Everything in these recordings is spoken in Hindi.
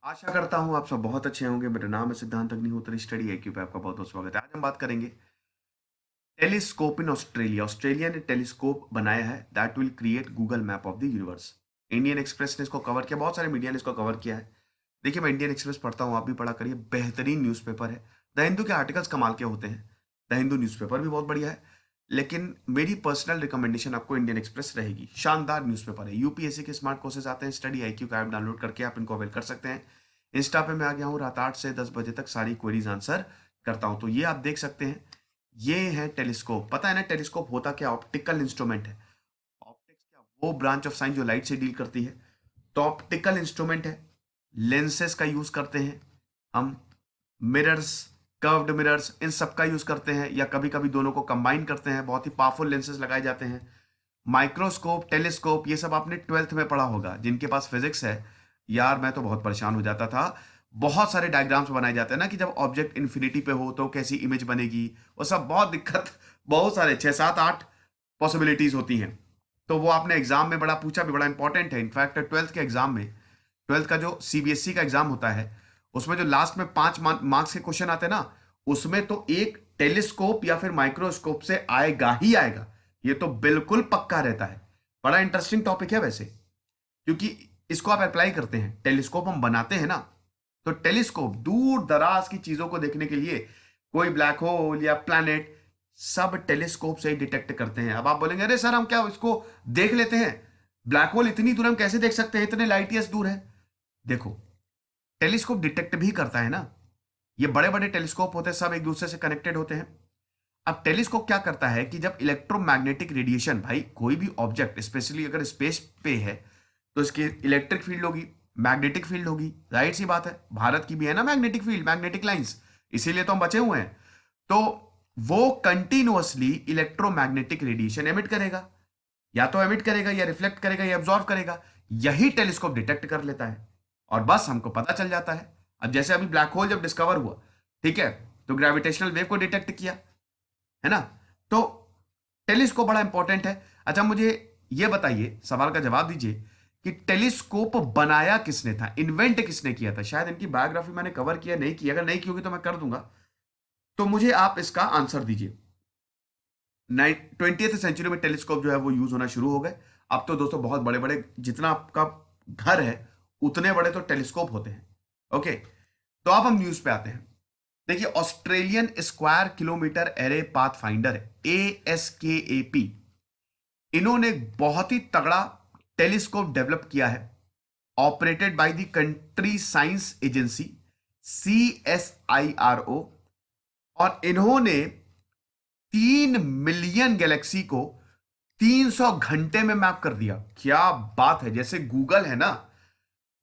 आशा करता हूँ आप सब बहुत अच्छे होंगे। मेरा नाम है सिद्धांत अग्निहोत्री, स्टडी आईक्यू पे आपका बहुत बहुत स्वागत है। आज हम बात करेंगे टेलीस्कोप इन ऑस्ट्रेलिया। ऑस्ट्रेलिया ने टेलीस्कोप बनाया है that will create Google map of the universe. Indian express ने इसको कवर किया, बहुत सारे मीडिया ने इसको कवर किया है। देखिए, मैं इंडियन एक्सप्रेस पढ़ता हूँ, आप भी पढ़ा करिए, बेहतरीन न्यूज़पेपर है। द हिंदू के आर्टिकल्स कमाल के होते हैं, द हिंदू न्यूज़पेपर भी बहुत बढ़िया है। लेकिन मेरी पर्सनल रिकमेंडेशन आपको इंडियन एक्सप्रेस रहेगी। शानदार न्यूज़पेपर है। यूपीएससी के स्मार्ट कोर्सेज आते हैं, स्टडी आईक्यू का ऐप डाउनलोड करके आप इनको अवेल कर सकते हैं। इंस्टा पे मैं आ गया हूँ, रात 8 से 10 बजे तक सारी क्वेरीज आंसर करता हूँ। तो ये आप देख सकते हैं, ये है टेलीस्कोप। पता है ना टेलीस्कोप होता क्या? ऑप्टिकल इंस्ट्रूमेंट है। ऑप्टिक्स क्या, वो ब्रांच ऑफ साइंस जो लाइट से डील करती है। तो ऑप्टिकल इंस्ट्रूमेंट है, लेंसेस का यूज करते हैं हम, मिरर्स, कर्व्ड मिरर्स, इन सब का यूज करते हैं, या कभी कभी दोनों को कंबाइन करते हैं। बहुत ही पावरफुल लेंसेस लगाए जाते हैं। माइक्रोस्कोप, टेलीस्कोप, ये सब आपने 12th में पढ़ा होगा। जिनके पास फिजिक्स है, यार मैं तो बहुत परेशान हो जाता था। बहुत सारे डायग्राम्स बनाए जाते हैं ना कि जब ऑब्जेक्ट इन्फिनिटी पे हो तो कैसी इमेज बनेगी, वो सब बहुत दिक्कत, बहुत सारे 6 7 8 पॉसिबिलिटीज होती हैं। तो वो आपने एग्जाम में बड़ा पूछा भी, बड़ा इंपॉर्टेंट है। इनफैक्ट 12th के एग्जाम में, 12th का जो सीबीएसई का एग्जाम होता है, उसमें जो लास्ट में 5 मार्क्स के क्वेश्चन आते हैं ना, उसमें तो एक टेलीस्कोप या फिर माइक्रोस्कोप से आएगा ही आएगा। ये तो बिल्कुल पक्का रहता है। बड़ा इंटरेस्टिंग टॉपिक है वैसे, क्योंकि इसको आप अप्लाई करते हैं। टेलीस्कोप हम बनाते हैं ना, तो टेलीस्कोप दूर दराज की चीजों को देखने के लिए, कोई ब्लैक होल या प्लैनेट, सब टेलीस्कोप से ही डिटेक्ट करते हैं। अब आप बोलेंगे अरे सर हम क्या इसको देख लेते हैं, ब्लैक होल इतनी दूर हम कैसे देख सकते हैं, इतने लाइट ईयर्स दूर है। देखो, टेलीस्कोप डिटेक्ट भी करता है ना। ये बड़े बड़े टेलीस्कोप होते हैं, सब एक दूसरे से कनेक्टेड होते हैं। अब टेलीस्कोप क्या करता है कि जब इलेक्ट्रोमैग्नेटिक रेडिएशन, भाई कोई भी ऑब्जेक्ट स्पेशली अगर स्पेस पे है तो इसकी इलेक्ट्रिक फील्ड होगी, मैग्नेटिक फील्ड होगी। जाहिर सी बात है, भारत की भी है ना मैग्नेटिक फील्ड, मैग्नेटिक लाइंस, इसीलिए तो हम बचे हुए हैं। तो वो कंटिन्यूअसली इलेक्ट्रोमैग्नेटिक रेडिएशन एमिट करेगा, या तो एमिट करेगा या रिफ्लेक्ट करेगा या एब्जॉर्व करेगा। यही टेलीस्कोप डिटेक्ट कर लेता है और बस हमको पता चल जाता है। अब जैसे अभी ब्लैक होल जब डिस्कवर हुआ, ठीक है, तो ग्रेविटेशनल वेव को डिटेक्ट किया, है ना। तो टेलीस्कोप बड़ा इंपॉर्टेंट है। अच्छा, मुझे यह बताइए, सवाल का जवाब दीजिए कि टेलीस्कोप बनाया किसने था, इन्वेंट किसने किया था? शायद इनकी बायोग्राफी मैंने कवर किया नहीं की, अगर नहीं की होगी तो मैं कर दूंगा। तो मुझे आप इसका आंसर दीजिए। 20th सेंचुरी में टेलीस्कोप जो है वो यूज होना शुरू हो गए। अब तो दोस्तों बहुत बड़े बड़े, जितना आपका घर है उतने बड़े तो टेलीस्कोप होते हैं। ओके, तो अब हम न्यूज पे आते हैं। देखिए, Australian square kilometre array path finder, ASKAP, इन्होंने बहुत ही तगड़ा टेलीस्कोप डेवलप किया है, operated by the country science agency, CSIRO। और इन्होंने 3 मिलियन गैलेक्सी को 300 घंटे में मैप कर दिया। क्या बात है! जैसे गूगल है ना,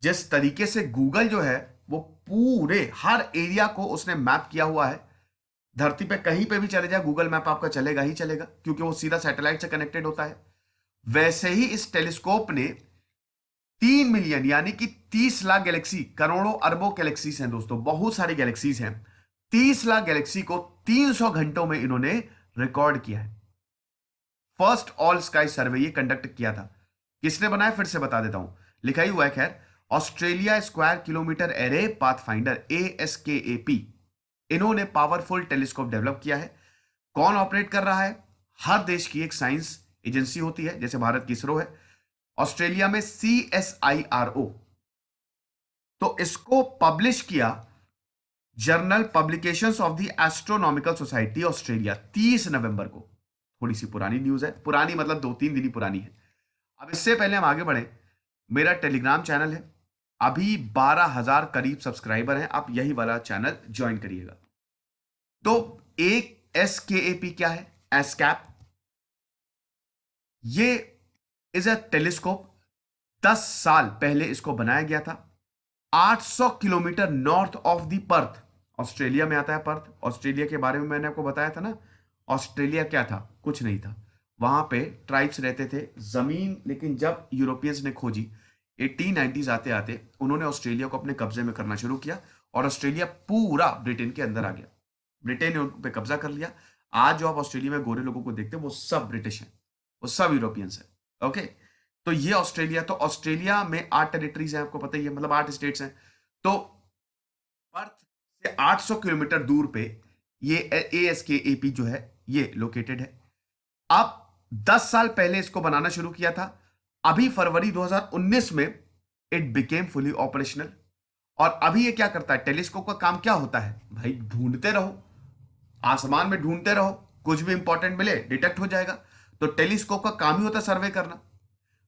जिस तरीके से गूगल जो है वो पूरे हर एरिया को उसने मैप किया हुआ है। धरती पे कहीं पे भी चले जाए, गूगल मैप आपका चलेगा ही चलेगा, क्योंकि वो सीधा सैटेलाइट से कनेक्टेड होता है। वैसे ही इस टेलीस्कोप ने 3 मिलियन यानी कि 30 लाख गैलेक्सी, करोड़ों अरबों गैलेक्सीज हैं दोस्तों, बहुत सारी गैलेक्सीज हैं। 30 लाख गैलेक्सी को 300 घंटों में इन्होंने रिकॉर्ड किया है। फर्स्ट ऑल स्काई सर्वे ये कंडक्ट किया था। किसने बनाया, फिर से बता देता हूं, लिखा ही हुआ है खैर, Australia square kilometre array path finder, ASKAP। इन्होंने पावरफुल टेलीस्कोप डेवलप किया है। कौन ऑपरेट कर रहा है? हर देश की एक साइंस एजेंसी होती है, जैसे भारत की इसरो है, ऑस्ट्रेलिया में CSIRO। तो इसको पब्लिश किया journal publications of the astronomical society Australia, 30 नवंबर को। थोड़ी सी पुरानी न्यूज है, पुरानी मतलब 2 3 दिन ही पुरानी है। अब इससे पहले हम आगे बढ़े, मेरा टेलीग्राम चैनल है, अभी 12,000 करीब सब्सक्राइबर हैं, आप यही वाला चैनल ज्वाइन करिएगा। तो एक SKAP क्या है? एस्कैप, ये इज अ टेलीस्कोप। 10 साल पहले इसको बनाया गया था। 800 kilometre north of the path, Australia में आता है पर्थ। ऑस्ट्रेलिया के बारे में मैंने आपको बताया था ना, ऑस्ट्रेलिया क्या था? कुछ नहीं था। वहां पे ट्राइब्स रहते थे, जमीन लेकिन जब यूरोपियंस ने खोजी 1890s आते आते, उन्होंने ऑस्ट्रेलिया को अपने कब्जे में करना शुरू किया और ऑस्ट्रेलिया पूरा ब्रिटेन के अंदर आ गया। ब्रिटेन ने उन पे कब्जा कर लिया। आज जो आप ऑस्ट्रेलिया में गोरे लोगों को देखते हैं वो सब ब्रिटिश हैं, वो सब यूरोपियंस हैं। ओके, तो ये ऑस्ट्रेलिया, तो ऑस्ट्रेलिया में 8 टेरिटरीज हैं, आपको पता ही है, मतलब 8 स्टेट्स हैं। तो अर्थ से 800 किलोमीटर दूर पे ये ASKAP जो है ये लोकेटेड है। अब 10 साल पहले इसको बनाना शुरू किया था। अभी फरवरी 2019 में इट बिकेम फुली ऑपरेशनल। और अभी ये क्या करता है, टेलीस्कोप का काम क्या होता है भाई, ढूंढते रहो, आसमान में ढूंढते रहो, कुछ भी इंपॉर्टेंट मिले डिटेक्ट हो जाएगा। तो टेलीस्कोप का काम ही होता है सर्वे करना।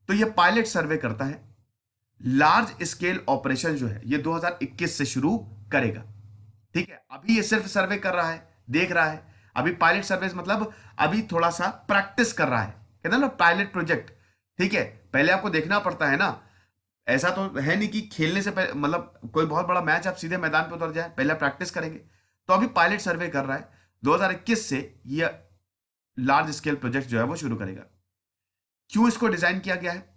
तो ये पायलट सर्वे करता है। लार्ज स्केल ऑपरेशन जो है ये 2021 से शुरू करेगा। ठीक है, अभी ये सिर्फ सर्वे कर रहा है, देख रहा है। अभी पायलट सर्वे मतलब अभी थोड़ा सा प्रैक्टिस कर रहा है, कहते हैं ना पायलट प्रोजेक्ट। ठीक है, पहले आपको देखना पड़ता है ना, ऐसा तो है नहीं कि खेलने से पहले मतलब कोई बहुत बड़ा मैच आप सीधे मैदान पे उतर जाए, पहले प्रैक्टिस करेंगे। तो अभी पायलट सर्वे कर रहा है, 2021 से ये लार्ज स्केल प्रोजेक्ट जो है वो शुरू करेगा। क्यों इसको डिजाइन किया गया है?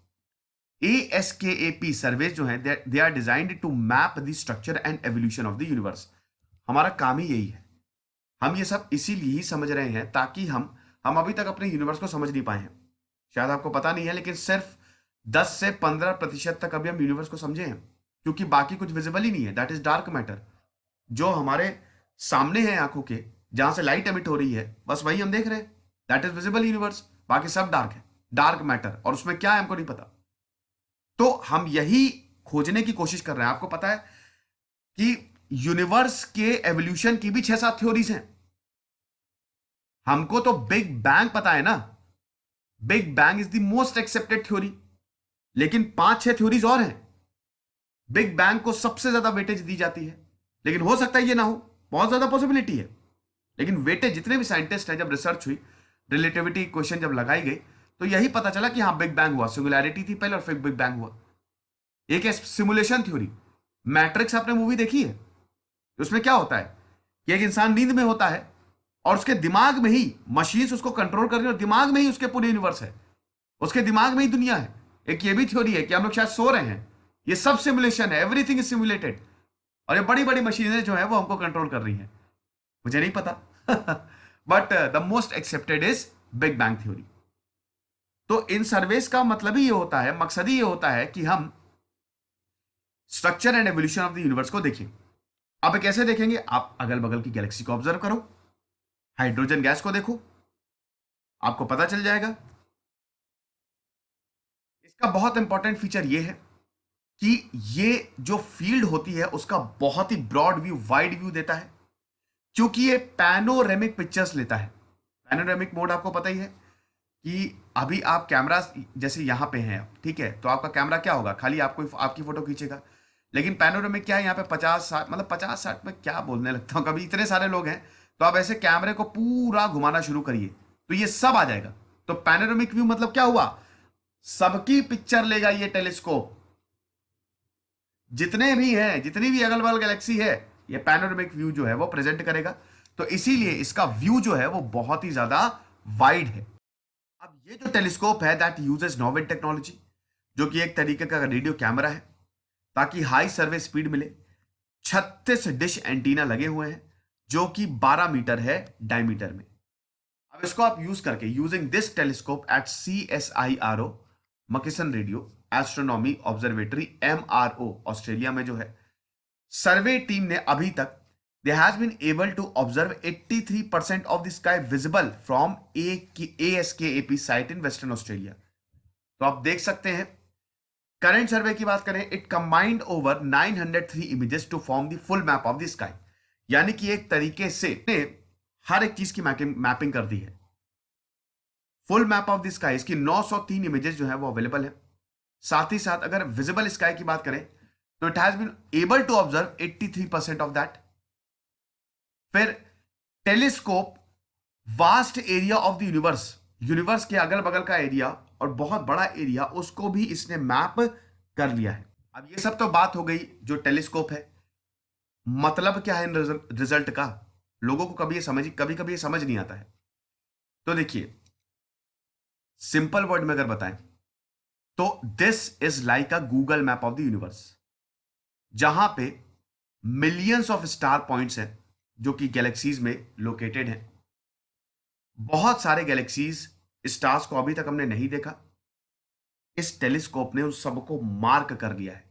ASKAP सर्वे जो है they are designed to map the structure and evolution of the universe. हमारा काम ही यही है। हम ये सब इसीलिए ही समझ रहे हैं ताकि हम अभी तक अपने यूनिवर्स को समझ नहीं पाए हैं। शायद आपको पता नहीं है, लेकिन सिर्फ 10 से 15% तक अभी हम यूनिवर्स को समझे हैं, क्योंकि बाकी कुछ विजिबल ही नहीं है। दैट इज डार्क मैटर, जो हमारे सामने है आंखों के, जहां से लाइट एमिट हो रही है, बस वही हम देख रहे हैं। दैट इज विजिबल यूनिवर्स, बाकी सब डार्क है, डार्क मैटर। और उसमें क्या है हमको नहीं पता। तो हम यही खोजने की कोशिश कर रहे हैं। आपको पता है कि यूनिवर्स के एवोल्यूशन की भी 6-7 थ्योरीज हैं। हमको तो बिग बैंग पता है ना, big bang is the most accepted theory, लेकिन 5-6 थ्योरीज और हैं। बिग बैंग को सबसे ज्यादा वेटेज दी जाती है, लेकिन हो सकता है ये ना हो, बहुत ज्यादा पॉसिबिलिटी है। लेकिन वेटेज जितने भी साइंटिस्ट हैं, जब रिसर्च हुई, रिलेटिविटी क्वेश्चन जब लगाई गई, तो यही पता चला कि हाँ बिग बैंग हुआ, सिंगुलैरिटी थी पहले और फिर बिग बैंग हुआ। एक है सिमुलेशन थ्योरी। मैट्रिक्स आपने मूवी देखी है? उसमें क्या होता है कि एक इंसान नींद में होता है और उसके दिमाग में ही मशीन्स उसको कंट्रोल कर रही है, और दिमाग में ही उसके पूरे यूनिवर्स है, उसके दिमाग में ही दुनिया है। एक ये भी थ्योरी है कि हम लोग शायद सो रहे हैं, ये सब सिमुलेशन है, एवरीथिंग इज सिमुलेटेड, और ये बड़ी बड़ी मशीनें जो है वो हमको कंट्रोल कर रही हैं। मुझे नहीं पता but the most accepted is big bang theory. तो इन सर्वेस का मतलब ही ये होता है, मकसद ही ये होता है कि हम structure and evolution of the universe को देखें। अब कैसे देखेंगे? आप अगल बगल की गैलेक्सी को ऑब्जर्व करो, हाइड्रोजन गैस को देखो, आपको पता चल जाएगा। इसका बहुत इंपॉर्टेंट फीचर ये है कि ये जो फील्ड होती है उसका बहुत ही ब्रॉड व्यू, वाइड व्यू देता है, क्योंकि ये पैनोरेमिक पिक्चर्स लेता है। पैनोरेमिक मोड आपको पता ही है कि अभी आप कैमरा जैसे यहां पे हैं, ठीक है, तो आपका कैमरा क्या होगा, खाली आपको आपकी फोटो खींचेगा। लेकिन पैनोरेमिक क्या है, यहाँ पे 50-60 मतलब 50-60 में क्या बोलने लगता हूँ, कभी इतने सारे लोग हैं, तो आप ऐसे कैमरे को पूरा घुमाना शुरू करिए तो ये सब आ जाएगा। तो पैनोरेमिक व्यू मतलब क्या हुआ, सबकी पिक्चर लेगा ये टेलीस्कोप, जितने भी हैं, जितनी भी अगल बगल गैलेक्सी है, ये पैनोरेमिक व्यू जो है वो प्रेजेंट करेगा। तो इसीलिए इसका व्यू जो है वो बहुत ही ज्यादा वाइड है। अब ये जो टेलीस्कोप है दैट यूजेस नोवेल टेक्नोलॉजी, जो कि एक तरीके का रेडियो कैमरा है, ताकि हाई सर्वे स्पीड मिले। 36 डिश एंटीना लगे हुए हैं जो कि 12 मीटर है डायमीटर में। अब इसको आप यूज करके, using this telescope at CSIRO Murchison radio astronomy observatory MRO Australia में जो है, सर्वे टीम ने अभी तक they has been able to observe 83% of the sky visible from ASKAP site in western Australia. तो आप देख सकते हैं, करंट सर्वे की बात करें, it combined over 903 images to form the full map of the sky. यानी कि एक तरीके से ने हर एक चीज की मैपिंग कर दी है। Full map of the sky, इसकी 903 इमेजेस जो है वो अवेलेबल है। साथ ही साथ अगर विजिबल स्काई की बात करें तो it has been able to observe 83% of that. फिर telescope vast area of the universe, universe के अगल बगल का एरिया और बहुत बड़ा एरिया, उसको भी इसने मैप कर लिया है। अब ये सब तो बात हो गई जो टेलीस्कोप है। मतलब क्या है रिजल्ट का, लोगों को कभी कभी ये समझ नहीं आता है। तो देखिए, सिंपल वर्ड में अगर बताएं तो this is like a Google map of the universe, जहां पे मिलियंस ऑफ स्टार पॉइंट्स हैं जो कि गैलेक्सीज में लोकेटेड हैं। बहुत सारे गैलेक्सीज, स्टार्स को अभी तक हमने नहीं देखा, इस टेलीस्कोप ने उस सबको मार्क कर लिया है।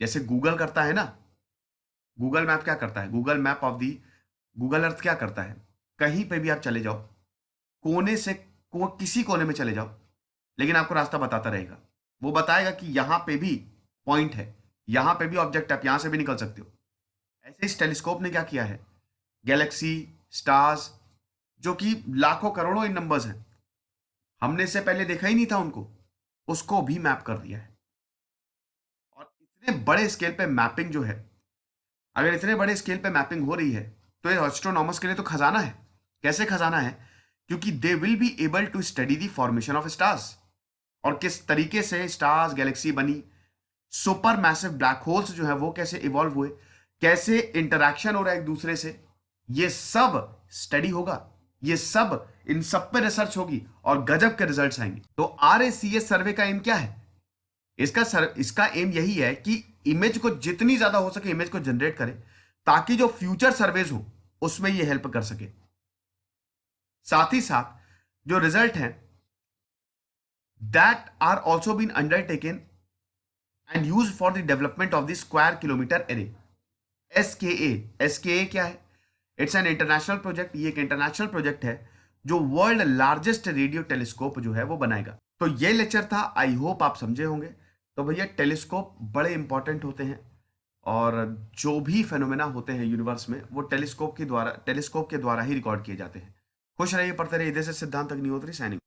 जैसे गूगल करता है ना, गूगल मैप क्या करता है, गूगल अर्थ क्या करता है, कहीं पे भी आप चले जाओ, कोने से किसी कोने में चले जाओ, लेकिन आपको रास्ता बताता रहेगा। वो बताएगा कि यहां पे भी पॉइंट है, यहां पे भी ऑब्जेक्ट है, आप यहां से भी निकल सकते हो। ऐसे इस टेलीस्कोप ने क्या किया है, गैलेक्सी, स्टार्स, जो कि लाखों करोड़ों इन नंबर्स हैं, हमने इससे पहले देखा ही नहीं था उनको, उसको भी मैप कर दिया है। और इतने बड़े स्केल पे मैपिंग जो है, अगर इतने बड़े स्केल पे मैपिंग हो रही है तो ये एस्ट्रोनॉमर्स के लिए तो खजाना है। कैसे खजाना है? क्योंकि they will be able to study the formation of stars, और किस तरीके से स्टार्स, गैलेक्सी बनी, सुपर मैसिव ब्लैक होल्स जो है वो कैसे इवॉल्व हुए, कैसे इंटरैक्शन हो रहा है एक दूसरे से, ये सब स्टडी होगा, ये सब, इन सब पे रिसर्च होगी और गजब के रिजल्ट्स आएंगे। तो RACS सर्वे का एम क्या है? इसका एम यही है कि इमेज को जितनी ज्यादा हो सके इमेज को जनरेट करें, ताकि जो फ्यूचर सर्वेज हो उसमें ये हेल्प कर सके। साथ ही साथ जो रिजल्ट हैं that are also been undertaken and use for the development of the square kilometre array, SKA क्या है? It's an international project. ये एक इंटरनेशनल प्रोजेक्ट है जो वर्ल्ड लार्जेस्ट रेडियो टेलीस्कोप जो है वो बनाएगा। तो ये लेक्चर था, आई होप आप समझे होंगे। तो भैया टेलीस्कोप बड़े इंपॉर्टेंट होते हैं, और जो भी फेनोमेना होते हैं यूनिवर्स में वो टेलीस्कोप के द्वारा ही रिकॉर्ड किए जाते हैं। खुश रहिए, पढ़ते रहिए। जैसे सिद्धांत अग्निहोत्री, साइनिंग।